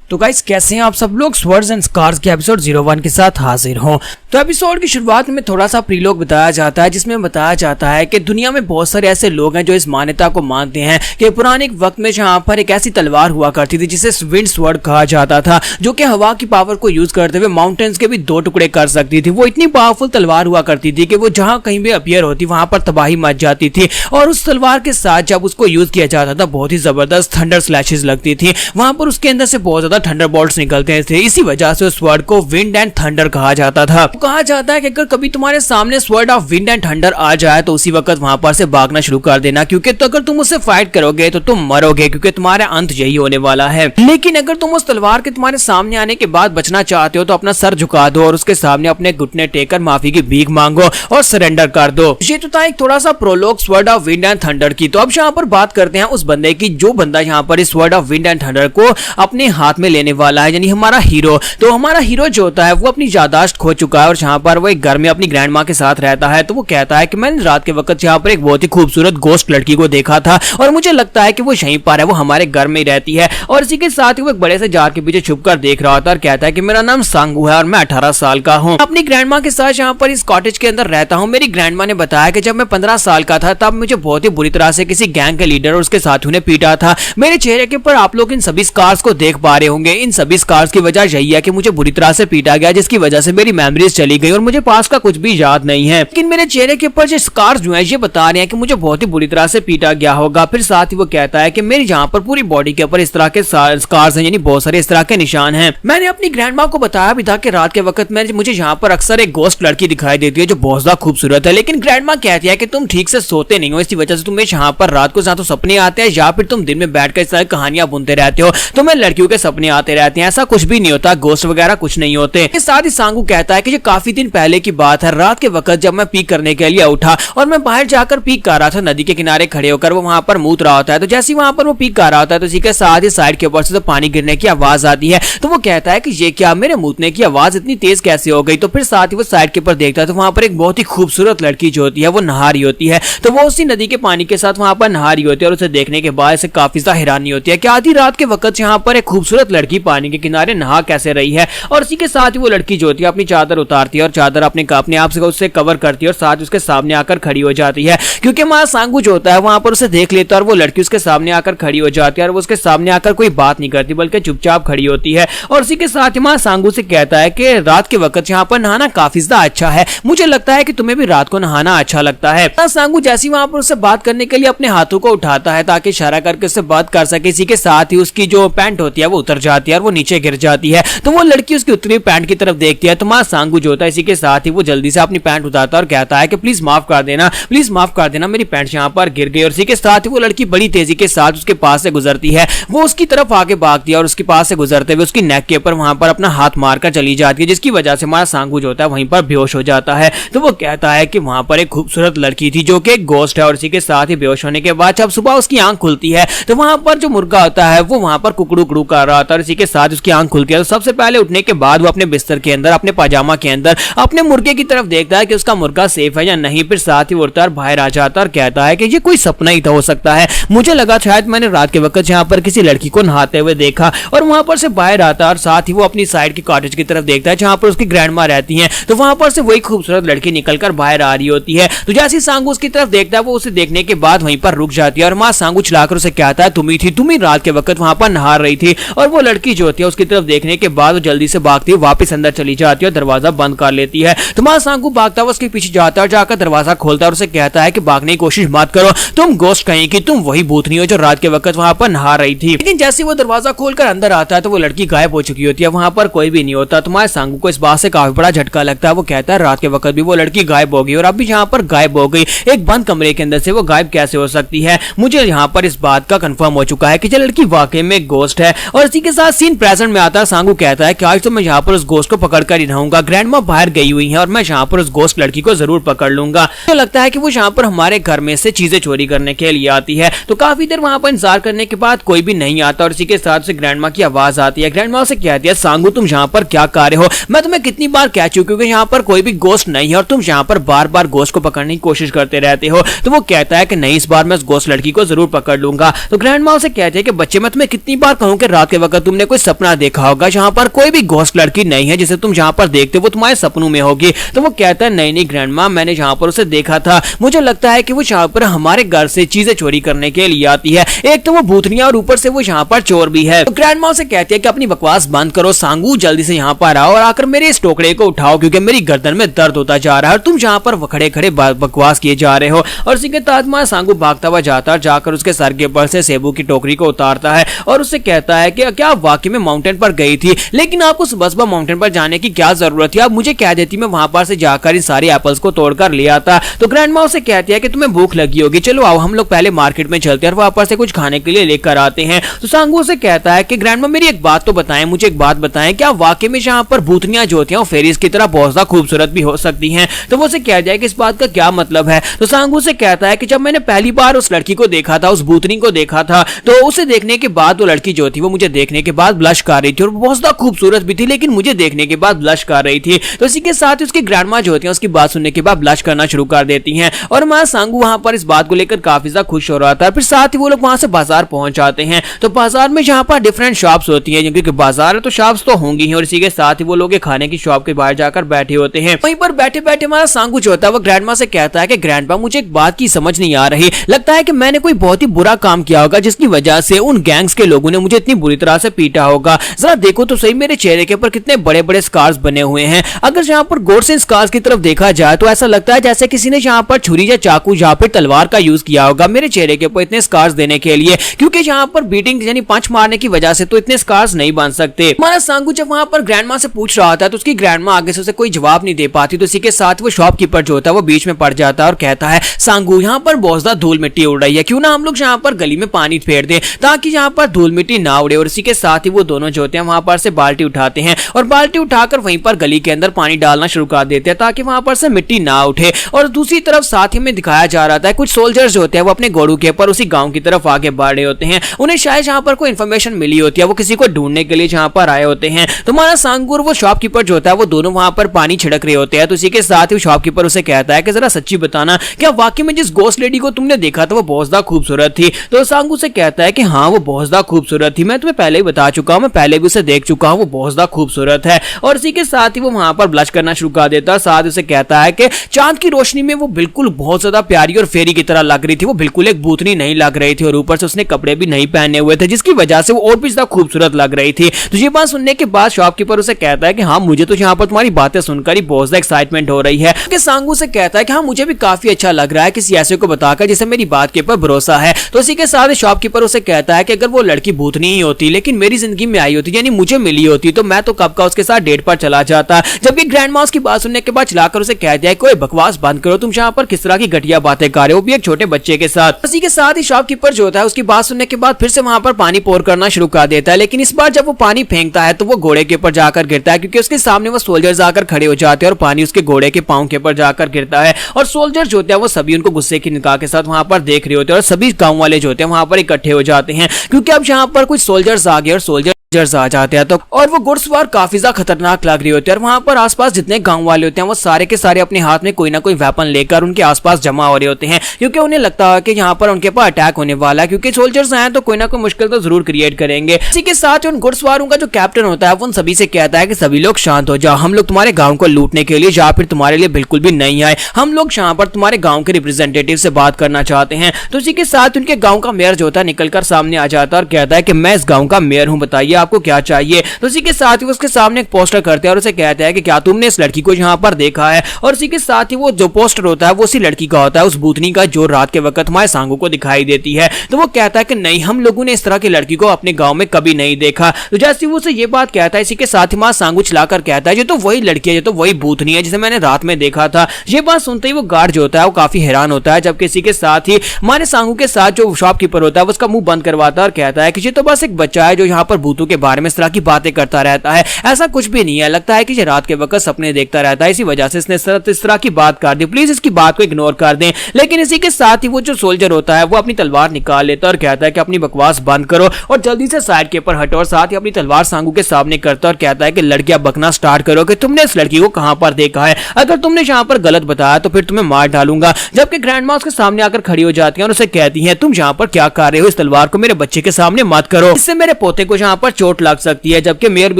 तो गाइस कैसे हैं आप सब लोग। स्वर्ड्स एंड स्कार्स के एपिसोड 01 के साथ हाजिर हूं। तो एपिसोड की शुरुआत में थोड़ा सा प्रीलोग बताया जाता है, जिसमें बताया जाता है कि दुनिया में बहुत सारे ऐसे लोग हैं जो इस मान्यता को मानते हैं कि पुराने वक्त में जहां पर एक ऐसी तलवार हुआ करती थी जिसे विंड स्वॉर्ड कहा जाता था, जो कि हवा की पावर को यूज करते हुए माउंटेन्स के भी 2 टुकड़े कर सकती थी। वो इतनी पावरफुल तलवार हुआ करती थी कि वो जहां कहीं भी अपीयर होती वहां पर तबाही मच जाती थी। और उस तलवार के साथ जब उसको यूज किया जाता था बहुत ही जबरदस्त थंडर स्लैशेस लगती थी। वहां पर उसके अंदर से बहुत ज्यादा थंडर बोल्ट्स निकलते थे। इसी वजह से उस वर्ड को विंड एंड थंडर कहा जाता था। कहा जाता है कि अगर कभी तुम्हारे सामने sword of wind and thunder आ जाए तो उसी वक्त वहां पर से भागना शुरू कर देना, क्योंकि तो अगर तुम उससे फाइट करोगे तो तुम मरोगे, क्योंकि तुम्हारा अंत यही होने वाला है। लेकिन अगर तुम उस तलवार के तुम्हारे सामने आने के बाद बचना चाहते हो तो अपना सर झुका दो और उसके सामने अपने घुटने टेकर माफी की भीख मांगो और सरेंडर कर दो। ये तो था एक थोड़ा सा prologue sword of wind and thunder की। तो अब यहाँ पर बात करते हैं उस बंदे की जो बंदा यहाँ पर इस sword of wind and thunder को अपने हाथ में लेने वाला है, यानी हमारा हीरो। तो हमारा हीरो जो होता है वो अपनी याददाश्त खो चुका है और जहां पर वो एक घर में अपनी ग्रैंड माँ के साथ रहता है। तो वो कहता है कि मैंने रात के वक्त यहाँ पर एक बहुत ही खूबसूरत गोस्ट लड़की को देखा था और मुझे लगता है कि वो यहीं पर है, वो हमारे घर में ही रहती है। और इसी के साथ ही वो एक बड़े से जार के पीछे छुप कर देख रहा होता है और कहता है कि मेरा नाम सांगू है और मैं 18 साल का हूँ। अपनी ग्रैंड माँ के साथ यहाँ पर इस कॉटेज के अंदर रहता हूँ। मेरी ग्रैंड माँ ने बताया कि जब मैं 15 साल का था तब मुझे बहुत ही बुरी तरह से किसी गैंग के लीडर और उसके साथियों ने पीटा था। मेरे चेहरे के ऊपर आप लोग इन सभी स्कार्स को देख पा रहे होंगे। इन सभी स्कार्स की वजह यही है कि मुझे बुरी तरह से पीटा गया, जिसकी वजह से मेरी मेमोरीज चली गई और मुझे पास का कुछ भी याद नहीं है। लेकिन मेरे चेहरे के ऊपर जो स्कार्स जो है ये बता रहे हैं कि मुझे बहुत ही बुरी तरह से पीटा गया होगा। फिर साथ ही वो कहता है कि मेरी यहाँ पर पूरी बॉडी के ऊपर इस तरह के स्कार्स हैं, यानी बहुत सारे इस तरह के निशान हैं। मैंने अपनी ग्रैंड माँ को बताया भी था कि रात के वक्त में मुझे यहाँ पर अक्सर एक गोस्ट लड़की दिखाई देती है जो बहुत ज्यादा खूबसूरत है। लेकिन ग्रैंड माँ कहती है कि तुम ठीक से सोते नहीं हो, इसी वजह से तुम्हें यहाँ पर रात को तो सपने आते हैं या फिर तुम दिन में बैठकर इस तरह कहानियां बुनते रहते हो, तुम्हें लड़कियों के सपने आते रहते हैं। ऐसा कुछ भी नहीं होता, गोस्ट वगैरह कुछ नहीं होते। इसके साथ ही सांगू कहता है कि ये काफी दिन पहले की बात है। रात के वक्त जब मैं पीक करने के लिए उठा और मैं बाहर जाकर पीक कर रहा था, नदी के किनारे खड़े होकर वो वहां पर मूत रहा होता है। तो जैसे वहां पर वो पीक कर रहा होता है तो इसी के साथ ही साइड के ऊपर से तो पानी गिरने की आवाज आती है। तो वो कहता है कि ये क्या, मेरे मूतने की आवाज इतनी तेज कैसे हो गई। तो फिर साथ ही वो साइड के ऊपर देखता है तो वहां पर एक बहुत ही खूबसूरत लड़की जो होती है वो नहा रही होती है। तो वो उसी नदी के पानी के साथ वहां पर नहा रही होती है और उसे देखने के बाद से काफी ज्यादा हैरानी होती है कि आधी रात के वक्त यहाँ पर एक खूबसूरत लड़की पानी के किनारे नहा कैसे रही है। और इसी के साथ ही वो लड़की जो होती है अपनी चादर उतारती है और चादर अपने आप से उससे कवर करती है और साथ उसके सामने आकर खड़ी हो जाती है, क्योंकि हमारा सांगू जो होता है वहां पर उसे देख लेता है और वो लड़की उसके सामने आकर खड़ी हो जाती है और वो उसके सामने आकर कोई बात नहीं करती बल्कि चुपचाप खड़ी होती है। और इसी के साथ ही हमारा सांगू से कहता है कि रात के वक्त यहाँ पर नहाना काफी ज्यादा अच्छा है, मुझे लगता है कि तुम्हें भी रात को नहाना अच्छा लगता है। सांगू जैसे वहां पर उससे बात करने के लिए अपने हाथों को उठाता है ताकि इशारा करके उससे बात कर सके। इसी के साथ ही उसकी जो पैंट होती है वो उतर जाती है और वो नीचे गिर जाती है। तो वो लड़की उसकी उतरी पैंट की तरफ देखती है। तो हमारा सांगू जो होता है इसी के साथ ही वो जल्दी से अपनी पैंट उतारता है और कहता है कि प्लीज माफ कर देना, प्लीज माफ कर देना, मेरी पैंट यहाँ पर गिर गई। और इसी के साथ ही वो लड़की बड़ी तेजी के साथ उसके पास से गुजरती है। वो उसकी तरफ आगे भागती है और उसके पास से गुजरते हुए उसकी नेक के ऊपर वहां पर अपना हाथ मारकर चली जाती है, जिसकी वजह से हमारा सांगू जो होता है वहीं पर बेहोश हो जाता है। तो वो कहता है कि वहां पर एक खूबसूरत लड़की थी जो कि एक गोस्ट है। और इसी के साथ ही बेहोश होने के बाद जब सुबह उसकी आंख खुलती है तो वहां पर जो मुर्गा होता है वो वहां पर कुकड़ू कुकड़ू कर रहा था और इसी के साथ उसकी आंख खुलती है। तो सबसे पहले उठने के बाद वो अपने बिस्तर के अंदर अपने पाजामा के अंदर अपने मुर्गे की तरफ देखता है कि उसका मुर्गा सेफ है या नहीं। फिर साथ ही उड़ता और बाहर आ जाता और कहता है कि ये कोई सपना ही था, हो सकता है, मुझे लगा शायद मैंने रात के वक्त यहाँ पर किसी लड़की को नहाते हुए देखा। और वहां पर से बाहर आता और साथ ही वो अपनी साइड की कॉटेज की तरफ देखता है जहां पर उसकी ग्रैंड माँ रहती है। तो वहां पर से वही खूबसूरत लड़की निकलकर बाहर आ रही होती है। तो जैसे सांगू उसकी तरफ देखता है वो उसे देखने के बाद वहीं पर रुक जाती है और माँ सांगू चिल्लाकर उसे कहता है तुम ही रात के वक्त वहां पर नहा रही थी। और वो लड़की जो होती है उसकी तरफ देखने के बाद वो जल्दी से भागती है, वापस अंदर चली जाती है और दरवाजा बंद कर लेती है। तो माँ सांगू भागता हुआ उसके पीछे जाता है और जाकर दरवाजा खोलता है और उसे कहता है कि भागने की कोशिश मत करो, तुम गोस्ट कहीं की, तुम वही भूतनी हो जो रात के वक्त वहां पर नहा रही थी। लेकिन जैसे वो दरवाजा खोलकर अंदर आता है तो वो लड़की गायब हो चुकी होती है, वहां पर कोई भी नहीं होता। तुम्हारे सांगू को इस बात से काफी बड़ा झटका लगता है। वो कहता है रात के वक्त भी वो लड़की गायब हो गई और अब भी यहाँ पर गायब हो गई, एक बंद कमरे के अंदर से वो गायब कैसे हो सकती है। मुझे यहाँ पर इस बात का कंफर्म हो चुका है कि ये लड़की वाकई में गोस्ट है। और इसी के साथ सीन प्रेजेंट में आता है। सांगू कहता है कि आज तो मैं यहाँ पर उस गोस्ट को पकड़ कर ही रहूंगा, ग्रैंड माँ बाहर गई हुई है और मैं यहाँ पर उस गोस्ट लड़की को जरूर पकड़ लूंगा। तो लगता है कि वो यहाँ पर हमारे घर में से चीजें चोरी करने के लिए आती है। तो काफी देर वहां पर इंतजार करने के बाद कोई भी नहीं आता और इसी के साथ से ग्रैंड माँ की आवाज आती है। ग्रैंड माँ से कहती है सांगू तुम यहाँ पर क्या कर रहे हो, मैं तुम्हें कितनी बार कह चुकी हूँ कि यहाँ पर कोई भी गोस्ट नहीं है और तुम यहाँ पर बार बार गोस्ट को पकड़ने की कोशिश करते रहते हो। तो वो कहता है कि नहीं, इस बार मैं उस गोस्ट लड़की को जरूर पकड़ लूंगा। तो ग्रैंड माँ से कहते हैं कि बच्चे मैं तुम्हें कितनी बार कहूँ कि रात के वक्त जाकर तुमने कोई सपना देखा होगा जहाँ पर कोई भी घोस्ट लड़की नहीं है जिसे तुम जहाँ पर देखते हो वो तुम्हारे सपनों में होगी। तो वो कहता है नहीं ग्रैंडमा, मैंने जहाँ पर उसे देखा था, मुझे लगता है कि वो जहाँ पर हमारे घर से चीजें चोरी करने के लिए आती है। एक तो वो भूतनिया और ऊपर से वो यहाँ पर चोर भी है। तो ग्रैंडमा उसे कहती है कि अपनी बकवास बंद करो सांगू, जल्दी से यहाँ पर आओ और आकर मेरे इस टोकरे को उठाओ क्योंकि मेरी गर्दन में दर्द होता जा रहा है और तुम जहाँ पर खड़े खड़े बकवास किए जा रहे हो। और इसी के तहत सांगू भागता हुआ जाता है, जाकर उसके सर के ऊपर से सेबू की टोकरी को उतारता है और उससे कहता है कि क्या आप वाकई में माउंटेन पर गई थी, लेकिन आपको सुबह माउंटेन पर जाने की क्या जरूरत थी, आप मुझे कह देती मैं वहां पर से जाकर इन सारे एप्पल्स को तोड़कर ले आता। तो ग्रैंडमा उसे कहती है कि तुम्हें भूख लगी होगी, चलो आओ हम लोग पहले मार्केट में चलते हैं और वहां पर से कुछ खाने के लिए लेकर आते हैं। तो सांगू उसे कहता है कि ग्रैंडमा मेरी एक बात तो बताएं, मुझे एक बात बताएं, क्या वाकई में जहां पर भूतनियां जो होती हैं वो फेरीज की तरह बहुत ज्यादा खूबसूरत भी हो सकती हैं। तो वो उसे कह जाए कि इस बात का क्या मतलब है। तो सांगू से कहता है कि जब मैंने पहली बार उस लड़की को देखा था, उस भूतनी को देखा था, तो उसे देखने के बाद वो लड़की जो थी वो मुझे देखने के बाद ब्लश कर रही थी और बहुत ज्यादा खूबसूरत भी थी, लेकिन मुझे देखने के बाद ब्लश कर रही थी। तो इसी के साथ उसकी ग्रैंडमा जो होती है उसकी बात सुनने के बाद ब्लश करना शुरू कर देती हैं और हमारा सांगू वहां पर इस बात को लेकर काफी ज्यादा खुश हो रहा था। फिर साथ ही वो लोग वहां से बाजार पहुंच जाते हैं। तो बाजार में जहां पर डिफरेंट शॉप्स होती हैं, क्योंकि बाजार है तो शॉप्स तो होंगी ही, और इसी के साथ ही वो लोग खाने की शॉप के बाहर जाकर बैठे होते हैं। वहीं पर बैठे बैठे हमारा सांगू जो होता है वो ग्रैंडमा से कहता है कि ग्रैंडमा मुझे एक बात की समझ नहीं आ रही, लगता है कि मैंने कोई बहुत ही बुरा काम किया होगा जिसकी वजह से उन गैंग्स के लोगों ने मुझे इतनी बुरी तरह से पीटा होगा। जरा देखो तो सही मेरे चेहरे के ऊपर कितने बड़े बड़े स्कार्स बने हुए हैं। अगर यहाँ पर गौर से स्कार्स की तरफ देखा जाए तो ऐसा लगता है जैसे किसी ने यहाँ पर छुरी या चाकू या फिर तलवार का यूज किया होगा मेरे चेहरे के ऊपर इतने स्कार्स देने के लिए, क्योंकि यहाँ पर बीटिंग यानी पंच मारने की वजह से तो इतने स्कार्स नहीं बन सकते। हमारा सांगू जब वहां पर ग्रैंडमा से पूछ रहा था तो उसकी ग्रैंडमा आगे से उसे कोई जवाब नहीं दे पाती। तो इसी के साथ वो शॉपकीपर जो होता है वो बीच में पड़ जाता है और कहता है सांगू यहाँ पर बहुत ज्यादा धूल मिट्टी उड़ रही है, क्यों ना हम लोग यहाँ पर गली में पानी फेर दें ताकि यहाँ पर धूल मिट्टी ना उड़े। और इसी के साथ ही वो दोनों जो होते हैं वहां पर से बाल्टी उठाते हैं और बाल्टी उठाकर वहीं पर गली के अंदर पानी डालना शुरू कर देते हैं ताकि वहां पर से मिट्टी ना उठे। और दूसरी तरफ साथ ही में दिखाया जा रहा था कुछ सोल्जर्स जो होते हैं वो अपने घोड़ों के ऊपर उसी गांव की तरफ आगे बढ़ रहे होते हैं। उन्हें शायद जहां पर कोई इन्फॉर्मेशन मिली होती है, वो किसी को ढूंढने के लिए जहां पर आए होते हैं। तो हमारा सांगू और वो शॉपकीपर जो होता है वो दोनों वहां पर पानी छिड़क रहे होते हैं। तो इसी के साथ ही शॉपकीपर उसे कहता है कि जरा सच्ची बताना, क्या वाकई में जिस घोस्ट लेडी को तुमने देखा था वो बहुत ज्यादा खूबसूरत थी? तो सांगू से कहता है कि हाँ वो बहुत ज्यादा खूबसूरत थी, मैं तुम्हें पहले ही बता चुका हूँ, मैं पहले भी उसे देख चुका हूँ, वो बहुत ज्यादा खूबसूरत है। और इसी के साथ ही वो वहां पर ब्लश करना शुरू कर देता है। साथ उसे कहता है कि चांद की रोशनी में वो बिल्कुल बहुत ज्यादा प्यारी और फेरी की तरह लग रही थी, वो बिल्कुल एक भूतनी नहीं लग रही थी और ऊपर से उसने कपड़े भी नहीं पहने हुए थे जिसकी वजह से वो और भी ज्यादा खूबसूरत लग रही थी। तो ये बात सुनने के बाद शॉपकीपर उसे कहता है कि हाँ मुझे तो यहाँ पर तुम्हारी बातें सुनकर ही बहुत ज्यादा एक्साइटमेंट हो रही है। सांगू से कहता है कि हाँ मुझे भी काफी अच्छा लग रहा है किसी ऐसे को बताकर जिसे मेरी बात के ऊपर भरोसा है। तो इसी के साथ शॉपकीपर उसे कहता है कि अगर वो लड़की भूतनी ही होती लेकिन मेरी जिंदगी में आई होती यानी मुझे मिली होती तो मैं तो कब का उसके साथ डेट पर चला जाता। जबकि ग्रैंडमा की बात सुनने के बाद चलाकर उसे कहता है कोई बकवास बंद करो, तुम यहाँ पर किस तरह की घटिया बातें कर रहे हो, भी एक छोटे बच्चे के साथ। इसी के साथ ही शॉपकीपर जो होता है उसकी बात सुनने के बाद फिर से वहां पर पानी पोर करना शुरू कर देता है, लेकिन इस बार जब वो पानी फेंकता है तो वो घोड़े के ऊपर जाकर गिरता है क्योंकि उसके सामने वो सोल्जर्स आकर खड़े हो जाते हैं और पानी उसके घोड़े के पांव के ऊपर जाकर गिरता है। और सोल्जर्स जो होते हैं वो सभी उनको गुस्से की निगाह के साथ वहां पर देख रहे होते हैं और सभी गांव वाले जो होते हैं वहां पर इकट्ठे हो जाते हैं क्योंकि अब यहाँ पर कुछ सोल्जर्स आ गए और सोल्जर्स आ जाते हैं। तो और वो घुड़सवार काफी ज्यादा खतरनाक लग रही होती है और वहां पर आसपास जितने गांव वाले होते हैं वो सारे के सारे अपने हाथ में कोई ना कोई वेपन लेकर उनके आसपास जमा हो रहे होते हैं क्योंकि उन्हें लगता है कि यहाँ पर उनके पास अटैक होने वाला है, क्योंकि सोल्जर्स आए तो कोई ना कोई मुश्किल तो जरूर क्रिएट करेंगे। इसी के साथ उन घुड़सवारों का जो कैप्टन होता है वो उन सभी से कहता है कि सभी लोग शांत हो जाओ, हम लोग तुम्हारे गाँव को लूटने के लिए या फिर तुम्हारे लिए बिल्कुल भी नहीं आए, हम लोग यहाँ पर तुम्हारे गाँव के रिप्रेजेंटेटिव से बात करना चाहते हैं। तो इसी के साथ उनके गाँव का मेयर जो होता है निकलकर सामने आ जाता है और कहता है कि मैं इस गाँव का मेयर हूँ, बताइए आपको क्या चाहिए। तो इसी के साथ ही उसके सामने एक पोस्टर करते हैं और उसे कहते हैं कि क्या तुमने इस लड़की को यहाँ पर देखा है। और इसी के साथ ही वो जो पोस्टर होता है वो उसी लड़की का होता है, उस भूतनी का जो रात के वक्त हमारे सांगू को दिखाई देती है। तो वो कहता है कि नहीं, हम लोगों ने इस तरह की लड़की को अपने गांव में कभी नहीं देखा। तो जैसे वो उसे ये बात कहता है, इसी के साथ ही मां सांगू चिल्लाकर कहता है ये तो वही लड़की है, ये तो वही भूतनी है जिसे मैंने रात में देखा था। ये बात सुनते ही वो गार्ड जो होता है वो काफी हैरान होता है, जबकि इसी के साथ ही हमारे सांगू के साथ जो शॉपकीपर होता है उसका मुंह बंद करवाता है और कहता है कि ये तो बस एक बच्चा है जो यहाँ पर भूतों के बारे में इस तरह की बातें करता रहता है, ऐसा कुछ भी नहीं है, लगता है कि ये रात के वक्त सपने देखता रहता है, इसी वजह से इसने इस तरह की बात कर दी, प्लीज इसकी बात को इग्नोर कर दें। लेकिन इसी के साथ ही वो जो सोल्जर होता है वो अपनी तलवार निकाल लेता है और कहता है कि अपनी बकवास बंद करो और जल्दी से साइड के ऊपर हटो, और साथ ही अपनी तलवार सांगू के सामने करता है और कहता है कि लड़कियां बकना स्टार्ट करो कि तुमने इस लड़की को कहां पर देखा है, अगर तुमने यहाँ पर गलत बताया तो फिर तुम्हें मार डालूंगा। जबकि ग्रैंडमा उसके सामने आकर खड़ी हो जाती है और उसे कहती है तुम यहाँ पर क्या कर रहे हो, इस तलवार को मेरे बच्चे के सामने मत करो, इससे मेरे पोते को यहाँ पर चोट लग सकती है। जबकि मेयर भी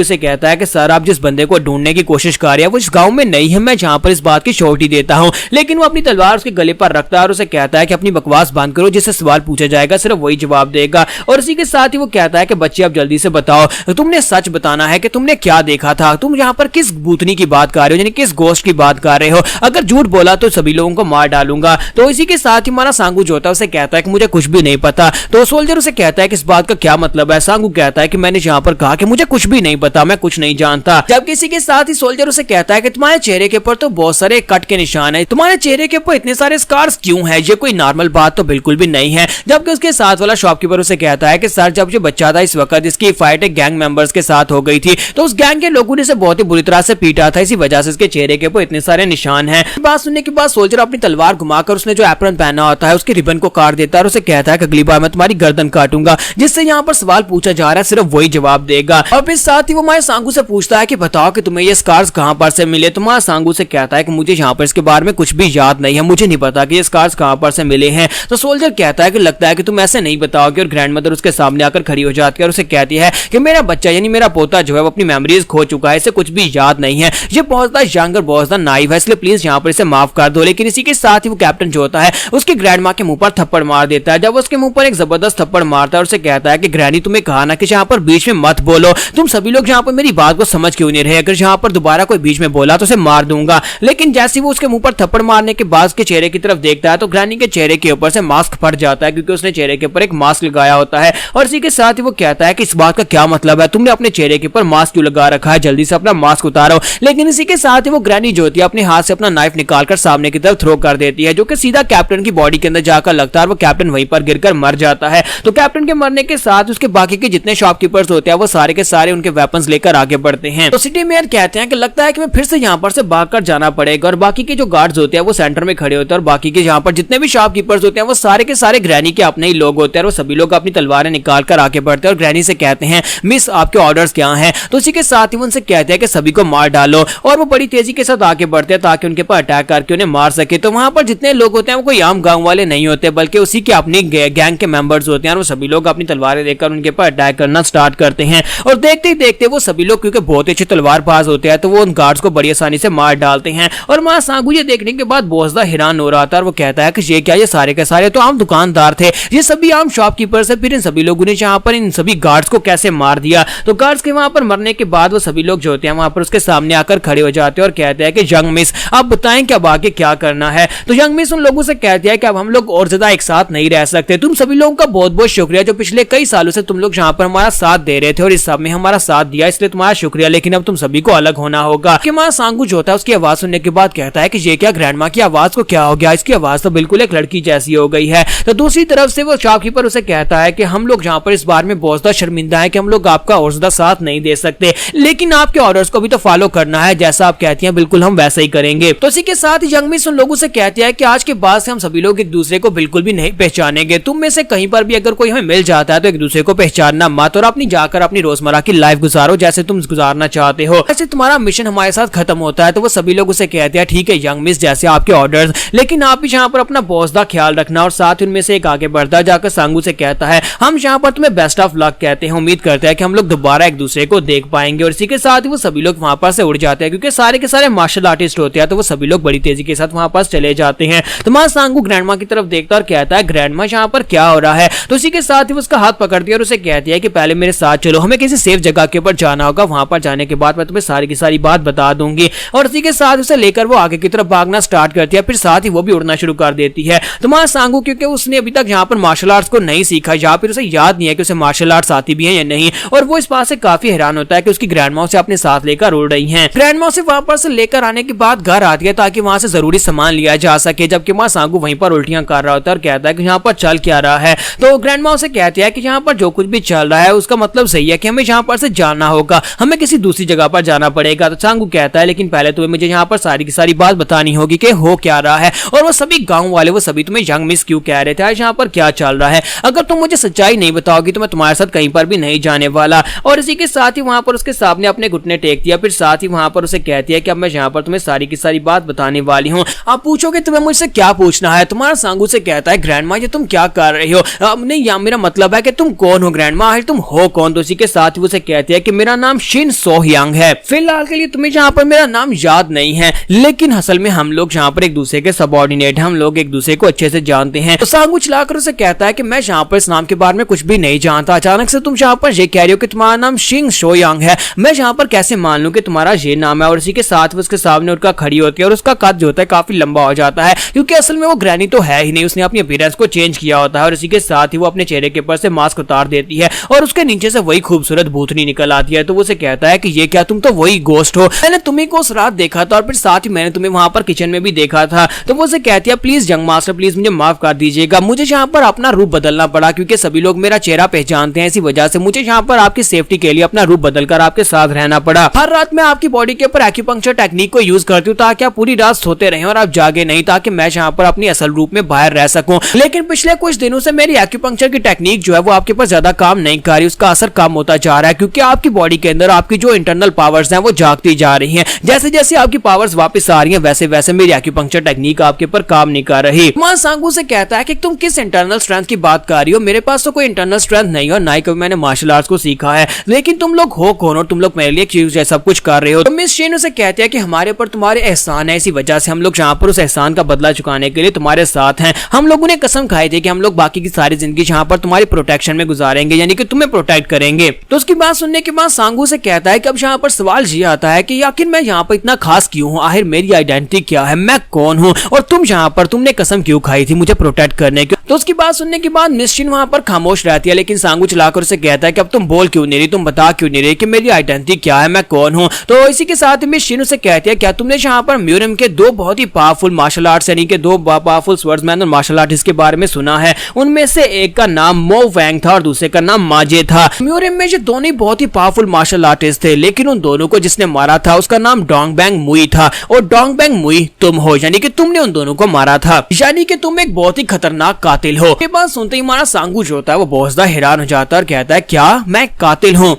उसे कहता है कि सर आप जिस बंदे को ढूंढने की कोशिश कर रहे हैं वो इस गांव में नहीं है, मैं जहां पर इस बात की श्योरिटी देता हूं। लेकिन वो अपनी तलवार उसके गले पर रखता है और उसे कहता है कि अपनी बकवास बंद करो, जिससे सवाल पूछा जाएगा सिर्फ वही जवाब देगा। और इसी के साथ ही वो कहता है कि बच्चे अब जल्दी से बताओ, तुमने सच बताना है कि तुमने क्या देखा था, तुम यहाँ पर किस भूतनी की बात कर रहे हो, यानी किस गोश्त की बात कर रहे हो। अगर झूठ बोला तो सभी लोगों को मार डालूंगा। तो इसी के साथ ही हमारा सांगू जो होता है उसे कहता है कि मुझे कुछ भी नहीं पता। तो सोल्जर उसे कहता है कि इस बात का क्या मतलब है। सांगू कहता है कि मैंने यहाँ पर कहा कि मुझे कुछ भी नहीं पता, मैं कुछ नहीं जानता। जबकि इसी के साथ ही सोल्जर उसे कहता है कि तुम्हारे चेहरे के ऊपर तो बहुत सारे कट के निशान है, तुम्हारे चेहरे के ऊपर इतने सारे स्कार्स क्यों है, ये कोई नॉर्मल बात तो बिल्कुल भी नहीं है। जबकि उसके साथ वाला शॉपकीपर उसे कहता है कि सर जब जो बच्चा था इस वक्त इसकी फाइट एक गैंग मेंबर्स के साथ हो गई थी, तो उस गैंग के लोगों ने इसे बहुत ही बुरी तरह से पीटा था, इसी वजह से इसके चेहरे के ऊपर इतने सारे निशान हैं। बात सुनने के बाद सोल्जर अपनी तलवार घुमाकर उसने जो एप्रन पहना होता है उसके रिबन को काट देता है और उसे कहता है कि अगली बार मैं तुम्हारी गर्दन काटूंगा। जिससे यहाँ पर सवाल पूछा जा रहा है सिर्फ वही जवाब देगा। और फिर साथ ही वो हमारे सांगू से पूछता है कि बताओ कि तुम्हें ये स्कार्स कहां पर से मिले। तुम्हारा सांगू से कहता है कि मुझे यहाँ पर इसके बारे में कुछ भी याद नहीं है, मुझे नहीं पता कि ये स्कार्स कहां पर से मिले हैं। तो सोल्जर कहता है कि लगता है कि तुम ऐसे नहीं बताओगे। और ग्रैंडमदर उसके सामने आकर खड़ी हो जाती है और उसे कहती है कि मेरा बच्चा यानी मेरा पोता जो है वो अपनी मेमोरीज खो चुका है, इसे कुछ भी याद नहीं है, ये बहुत ज्यादा यंग और बहुत ज्यादा नाइव है, इसलिए प्लीज यहाँ पर इसे माफ कर दो। लेकिन इसी के साथ ही वो कैप्टन जो होता है उसके ग्रैंडमा के मुंह पर थप्पड़ मार देता है। जब उसके मुंह पर एक जबरदस्त थप्पड़ मारता है और उसे कहता है कि ग्रैनी तुम्हें कहा ना कि यहाँ पर बीच में मत बोलो, तुम सभी लोग यहाँ पर मेरी बात को समझ क्यों नहीं रहे, अगर यहाँ पर दोबारा कोई बीच में बोला तो उसे मार दूंगा। लेकिन जैसे वो उसके मुंह पर थप्पड़ मारने के बाद उसके चेहरे की तरफ देखता है तो ग्रैनी के चेहरे के ऊपर से मास्क फट जाता है, क्योंकि उसने चेहरे के ऊपर एक मास्क लगाया होता है। और इसी के साथ ही वो कहता है कि इस बात का क्या मतलब है, तुमने अपने चेहरे के ऊपर मास्क क्यों लगा रखा है, जल्दी से अपना मास्क उतारो। लेकिन इसी के साथ ही वो ग्रैनी जो होती है अपने हाथ से अपना नाइफ निकालकर सामने की तरफ थ्रो कर देती है, जो कि सीधा कैप्टन की बॉडी के अंदर जाकर लगता है और वो कैप्टन वहीं पर गिरकर मर जाता है। तो कैप्टन के मरने के साथ उसके बाकी के जितने शॉपकीपर्स होते हैं वो सारे के सारे उनके वेपन्स लेकर आगे बढ़ते हैं। तो सिटी मेयर कहते हैं कि लगता है कि मैं फिर से यहाँ पर से भागकर जाना पड़ेगा। और बाकी के जो गार्ड्स होते हैं वो सेंटर में खड़े होते हैं और बाकी के यहाँ पर जितने भी शॉपकीपर्स होते हैं वो सारे के सारे ग्रैनी के अपने ही लोग होते हैं और वो सभी लोग अपनी तलवारें निकाल कर आगे बढ़ते हैं और ग्रैनी से कहते हैं मिस आपके ऑर्डर्स क्या हैं। तो इसी के साथ ही उनसे कहते हैं कि सभी को मार डालो। और वो बड़ी तेजी के साथ आगे बढ़ते हैं ताकि उनके पर अटैक करके उन्हें मार सके। तो वहां पर जितने लोग होते हैं वो कोई आम गांव वाले नहीं होते, बल्कि उसी के अपनी गैंग के मेंबर्स होते हैं और वो सभी लोग अपनी तलवारें लेकर उनके पर अटैक करना स्टार्ट करते हैं। और देखते ही देखते वो सभी लोग क्योंकि बहुत अच्छे तलवारबाज होते हैं तो वो उन गार्ड्स को बड़ी आसानी से मार डालते हैं। और मां सांगू ये देखने के बाद बहुत ज्यादा हैरान हो रहा था और वो कहता है कि ये क्या, ये सारे के सारे तो आम दुकानदार थे, ये सभी आम शॉपकीपर से, फिर इन सभी लोगों ने यहाँ पर इन सभी गार्ड्स को कैसे मार दिया। तो गार्ड्स के वहां पर मरने के बाद वो सभी लोग जो होते हैं वहां पर उसके सामने आकर खड़े हो जाते हैं और कहते हैं कि यंग मिस आप बताएं कि अब आगे क्या करना है। तो यंग मिस उन लोगों से कहती है कि अब हम लोग और ज्यादा एक साथ नहीं रह सकते, तुम सभी लोगों का बहुत बहुत शुक्रिया जो पिछले कई सालों से तुम लोग यहाँ पर हमारा साथ दे रहे थे और इस सब में हमारा साथ दिया, इसलिए तुम्हारा शुक्रिया, लेकिन अब तुम सभी को अलग होना होगा। कि मां सांगू जो होता है उसकी आवाज सुनने के बाद कहता है कि ये क्या, ग्रैंडमा की आवाज को क्या हो गया, इसकी आवाज तो बिल्कुल एक लड़की जैसी हो गई है। तो दूसरी तरफ से वो शॉपकीपर उसे कहता है कि हम लोग यहाँ पर इस बार में बहुत ज्यादा शर्मिंदा है कि हम लोग आपका और ज्यादा साथ नहीं दे सकते, लेकिन आपके ऑर्डर्स को भी तो फॉलो करना है, जैसा आप कहती हैं बिल्कुल हम वैसा ही करेंगे। तो इसी के साथ यंग मिस उन लोगों से कहती है कि आज के बाद से हम सभी लोग एक दूसरे को बिल्कुल भी नहीं पहचानेंगे, तुम में से कहीं पर भी अगर कोई हमें मिल जाता है तो एक दूसरे को पहचानना मत और अपनी जाकर अपनी रोजमर्रा की लाइफ गुजारो जैसे तुम गुजारना चाहते हो, ऐसे तुम्हारा मिशन हमारे साथ खत्म होता है। तो वो सभी लोग उसे कहते हैं ठीक है यंग मिस, जैसे आपके ऑर्डर्स, लेकिन आप भी यहाँ पर अपना बहुत ज्यादा ख्याल रखना। और साथ उनमें से एक आगे बढ़ता जाकर सांगू से कहता है हम यहाँ पर तुम्हें बेस्ट ऑफ लक कहते हैं, उम्मीद करते हैं कि हम लोग दोबारा एक दूसरे को देख पाएंगे। और इसी के साथ ही वो सभी लोग वहां पर से उड़ जाते हैं, क्योंकि सारे के सारे मार्शल आर्टिस्ट होते हैं तो वो सभी लोग बड़ी तेजी के साथ वहां पर चले जाते हैं। तो मां सांगू ग्रैंडमा की तरफ देखता और कहता है ग्रैंडमा यहाँ पर क्या हो रहा है। तो इसी के साथ ही उसका हाथ पकड़ती है और उसे कहती है कि पहले मेरे साथ चलो, हमें किसी सेफ जगह के ऊपर जाना होगा, वहां पर जाने के बाद मैं तुम्हें सारी की सारी बात बता दूंगी। और इसी के साथ उसे लेकर वो आगे की तरफ भागना स्टार्ट करती है, फिर साथ ही वो भी उड़ना शुरू कर देती है। तो मां सांगू क्योंकि उसने अभी तक यहाँ पर मार्शल आर्ट्स को नहीं सीखा या फिर उसे याद नहीं है कि उसे मार्शल आर्ट्स आती भी है या नहीं, और वो इस बात से काफी हैरान होता है कि उसकी ग्रैंडमा उसे अपने साथ लेकर उड़ रही है। ग्रैंडमा उसे वहां पर से लेकर आने के बाद घर आती है ताकि वहां से जरूरी सामान लिया जा सके, जबकि मां सांगू वहीं पर उल्टियां कर रहा होता है और कहता है कि यहाँ पर चल क्या रहा है। तो ग्रैंडमा उसे कहती है कि यहाँ पर जो कुछ भी चल रहा है उसका मतलब सही है कि हमें यहाँ पर से जाना होगा, हमें किसी दूसरी जगह पर जाना पड़ेगा। तो सांगू कहता है लेकिन पहले तुम्हें मुझे यहाँ पर सारी की सारी बात बतानी होगी कि हो क्या रहा है, और वो सभी गांव वाले वो सभी तुम्हें यंग मिस क्यों कह रहे थे, आज यहाँ पर क्या चल रहा है, अगर तुम मुझे सच्चाई नहीं बताओगी तो मैं तुम्हारे साथ कहीं पर भी नहीं जाने वाला। और इसी के साथ ही वहां पर उसके सामने अपने घुटने टेक दिया, फिर साथ ही वहां पर उसे कहती है कि अब मैं यहाँ पर तुम्हें सारी की सारी बात बताने वाली हूँ, आप पूछोगे तुम्हें मुझसे क्या पूछना है। तुम्हारा सांगू से कहता है ग्रैंडमा ये तुम क्या कर रहे हो, नहीं या मेरा मतलब है कि तुम कौन हो ग्रैंडमा, तुम हो कौन, कौन, तो इसी के साथ ही उसे कहती है कि मेरा नाम शिन सोह्यांग है। फिलहाल के लिए तुम्हें यहाँ पर मेरा नाम याद नहीं है, लेकिन असल में हम लोग यहाँ पर एक दूसरे के सबऑर्डिनेट, हम लोग एक दूसरे को अच्छे से जानते हैं। तो सांगू चलाकर उसे कहता है कि मैं यहाँ पर इस नाम के बारे में कुछ भी नहीं जानता, अचानक से तुम यहाँ पर ये कह रही हो कि तुम्हारा नाम शिन सोह्यांग है, मैं यहाँ पर कैसे मान लूं कि तुम्हारा ये नाम है। और इसी के साथ उसके सामने उनका खड़ी होती है और उसका कद जो होता है काफी लंबा हो जाता है, क्योंकि असल में वो ग्रैनी तो है ही नहीं, उसने अपनी अपीयरेंस को चेंज किया होता है। और इसी के साथ ही वो अपने चेहरे के ऊपर से मास्क उतार देती है और उसके नीचे से वही खूबसूरत भूतनी निकल आती है। तो वो उसे कहता है कि ये क्या, तुम तो वही गोस्ट हो, मैंने तुम्ही को उस रात देखा था और फिर साथ ही मैंने तुम्हें वहां पर किचन में भी देखा था। तो वो उसे कहती है प्लीज यंग मास्टर, प्लीज मुझे माफ कर दीजिएगा, मुझे यहाँ पर अपना रूप बदलना पड़ा क्योंकि सभी लोग मेरा चेहरा पहचानते हैं, इसी वजह से मुझे यहाँ पर आपकी सेफ्टी के लिए अपना रूप बदलकर आपके साथ रहना पड़ा। हर रात मैं आपकी बॉडी के ऊपर एक्यूपंक्चर टेक्निक को यूज करती हूँ ताकि आप पूरी रात सोते रहें और आप जागे नहीं, ताकि मैं यहाँ पर अपनी असल रूप में बाहर रह सकूं। लेकिन पिछले कुछ दिनों से मेरी एक्यूपंक्चर की टेक्निक जो है वो आपके पास ज्यादा काम नहीं कर रही, उसका असर कम होता जा रहा है, क्योंकि आपकी बॉडी के अंदर आपकी जो इंटरनल पावर्स हैं वो जागती जा रही हैं। जैसे जैसे आपकी पावर्स वापस आ रही हैं वैसे वैसे मेरी एक्यूपंक्चर टेक्निक आपके ऊपर काम नहीं कर रही। मां सांगू से कहता है कि तुम किस इंटरनल स्ट्रेंथ की बात कर रही हो, मेरे पास तो कोई इंटरनल स्ट्रेंथ नहीं है और ना ही कभी मैंने मार्शल आर्ट्स को सीखा है, लेकिन तुम लोग हो कौन और तुम लोग मेरे लिए सब कुछ कर रहे हो। तो मिस शेन उसे कहते हैं कि हमारे पर तुम्हारे एहसान है, इसी वजह से हम लोग यहाँ पर उस एहसान का बदला चुकाने के लिए तुम्हारे साथ हैं। हम लोगों ने कसम खाई थी कि हम लोग बाकी की सारी जिंदगी यहाँ पर तुम्हारी प्रोटेक्शन में गुजारेंगे, यानी कि तुम्हें प्रोटेक्ट करेंगे। तो उसकी बात सुनने के बाद सांगू से कहता है कि अब यहाँ पर सवाल ये आता है कि आखिर मैं यहाँ पर इतना खास क्यों हूँ, आखिर मेरी आइडेंटिटी क्या है, मैं कौन हूँ और तुम यहाँ पर तुमने कसम क्यों खाई थी मुझे प्रोटेक्ट करने की। तो उसकी बात सुनने के बाद मिस शिन वहां पर खामोश रहती है, लेकिन सांगू चलाकर उसे कहता है कि अब तुम बोल क्यों नहीं रही, तुम बता क्यों नहीं रही कि मेरी आइडेंटिटी क्या है, मैं कौन हूँ। तो इसी के साथ मिस शिन उसे कहती है क्या तुमने यहाँ पर म्यूरम के दो बहुत ही पावरफुल मार्शल आर्ट्स यानी कि दो पावरफुल स्वर्ड्समैन और मार्शल आर्टिस्ट के बारे में सुना है, उनमें से एक का नाम मो वैंग था और दूसरे का नाम माजे था। म्यूरम में ये दोनों ही बहुत ही पावरफुल मार्शल आर्टिस्ट थे, लेकिन उन दोनों को जिसने मारा था उसका नाम डोंग बैंग मुई था और डोंग बैंग मुई तुम हो, यानी कि तुमने उन दोनों को मारा था, यानी कि तुम एक बहुत ही खतरनाक कातिल हो। ये बात सुनते ही हमारा सांगू जो होता है वो बहुत ज्यादा हैरान हो जाता है और कहता है क्या मैं कातिल हूँ।